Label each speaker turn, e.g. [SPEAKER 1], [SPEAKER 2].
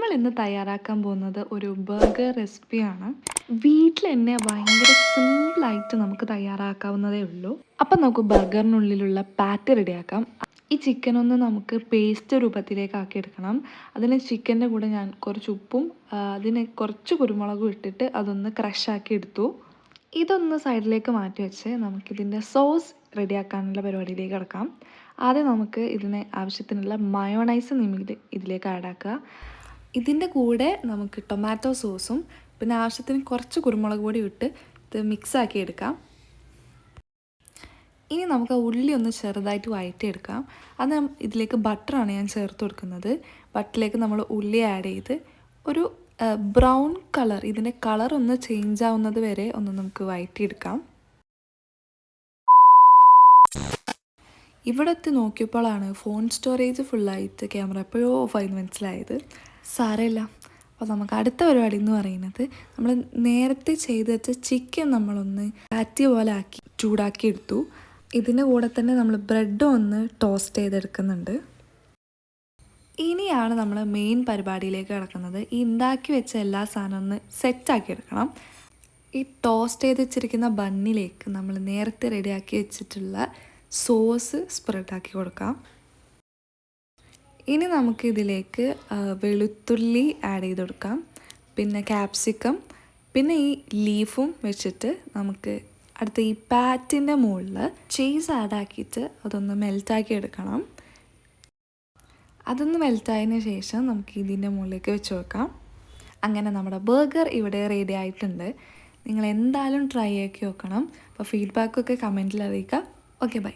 [SPEAKER 1] നമ്മൾ ഇന്ന് തയ്യാറാക്കാൻ പോകുന്നത് ഒരു ബർഗർ റെസിപ്പിയാണ്. വീട്ടിൽ തന്നെ ഭയങ്കര സിമ്പിളായിട്ട് നമുക്ക് തയ്യാറാക്കാവുന്നതേ ഉള്ളൂ. അപ്പം നമുക്ക് ബർഗറിനുള്ളിലുള്ള പാറ്റ് റെഡിയാക്കാം. ഈ ചിക്കനൊന്ന് നമുക്ക് പേസ്റ്റ് രൂപത്തിലേക്ക് ആക്കിയെടുക്കണം. അതിന് ചിക്കൻ്റെ കൂടെ ഞാൻ കുറച്ച് ഉപ്പും അതിന് കുറച്ച് കുരുമുളകും ഇട്ടിട്ട് അതൊന്ന് ക്രഷാക്കി എടുത്തു. ഇതൊന്ന് സൈഡിലേക്ക് മാറ്റി വെച്ച് നമുക്കിതിൻ്റെ സോസ് റെഡിയാക്കാനുള്ള പരിപാടിയിലേക്ക് കിടക്കാം. ആദ്യം നമുക്ക് ഇതിന് ആവശ്യത്തിനുള്ള മയോണൈസ് ഇതിലേക്ക് ആഡാക്കുക. ഇതിൻ്റെ കൂടെ നമുക്ക് ടൊമാറ്റോ സോസും പിന്നെ ആവശ്യത്തിന് കുറച്ച് കുരുമുളക് പൊടി ഇട്ട് ഇത് മിക്സാക്കി എടുക്കാം. ഇനി നമുക്ക് ഉള്ളി ഒന്ന് ചെറുതായിട്ട് വഴറ്റിയെടുക്കാം. അത് ഇതിലേക്ക് ബട്ടറാണ് ഞാൻ ചേർത്ത് കൊടുക്കുന്നത്. ബട്ടറിലേക്ക് നമ്മൾ ഉള്ളി ആഡ് ചെയ്ത് ഒരു ബ്രൗൺ കളർ, ഇതിൻ്റെ കളർ ഒന്ന് ചേഞ്ച് ആവുന്നത് വരെ ഒന്ന് നമുക്ക് വഴറ്റിയെടുക്കാം. ഇവിടെ എത്തി നോക്കിയപ്പോഴാണ് ഫോൺ സ്റ്റോറേജ് ഫുള്ളായിട്ട് ക്യാമറ എപ്പോഴോ ഓഫായി മനസ്സിലായത്. സാരമില്ല. അപ്പോൾ നമുക്ക് അടുത്ത പരിപാടി എന്ന് പറയുന്നത് നമ്മൾ നേരത്തെ ചെയ്ത് വെച്ച ചിക്കൻ നമ്മളൊന്ന് പാറ്റി പോലെ ആക്കി ചൂടാക്കി എടുത്തു. ഇതിൻ്റെ കൂടെ തന്നെ നമ്മൾ ബ്രെഡും ഒന്ന് ടോസ്റ്റ് ചെയ്തെടുക്കുന്നുണ്ട്. ഇനിയാണ് നമ്മൾ മെയിൻ പരിപാടിയിലേക്ക് കിടക്കുന്നത്. ഈ ഉണ്ടാക്കി വെച്ച എല്ലാ സാധനവും ഒന്ന് സെറ്റാക്കി എടുക്കണം. ഈ ടോസ്റ്റ് ചെയ്ത് വെച്ചിരിക്കുന്ന ബണ്ണിലേക്ക് നമ്മൾ നേരത്തെ റെഡിയാക്കി വെച്ചിട്ടുള്ള സോസ് സ്പ്രെഡാക്കി കൊടുക്കാം. ഇനി നമുക്കിതിലേക്ക് വെളുത്തുള്ളി ആഡ് ചെയ്ത് കൊടുക്കാം, പിന്നെ ക്യാപ്സിക്കം, പിന്നെ ഈ ലീഫും വെച്ചിട്ട് നമുക്ക് അടുത്ത ഈ പാറ്റിൻ്റെ മുകളിൽ ചീസ് ആഡാക്കിയിട്ട് അതൊന്ന് മെൽറ്റാക്കി എടുക്കണം. അതൊന്ന് മെൽറ്റായതിന് ശേഷം നമുക്ക് ഇതിൻ്റെ മുകളിലേക്ക് വെച്ച് വെക്കാം. അങ്ങനെ നമ്മുടെ ബർഗർ ഇവിടെ റെഡി ആയിട്ടുണ്ട്. നിങ്ങൾ എന്തായാലും ട്രൈ ആക്കി നോക്കണം. അപ്പോൾ ഫീഡ്ബാക്കൊക്കെ കമൻറ്റിൽ അറിയിക്കുക. Okay, by.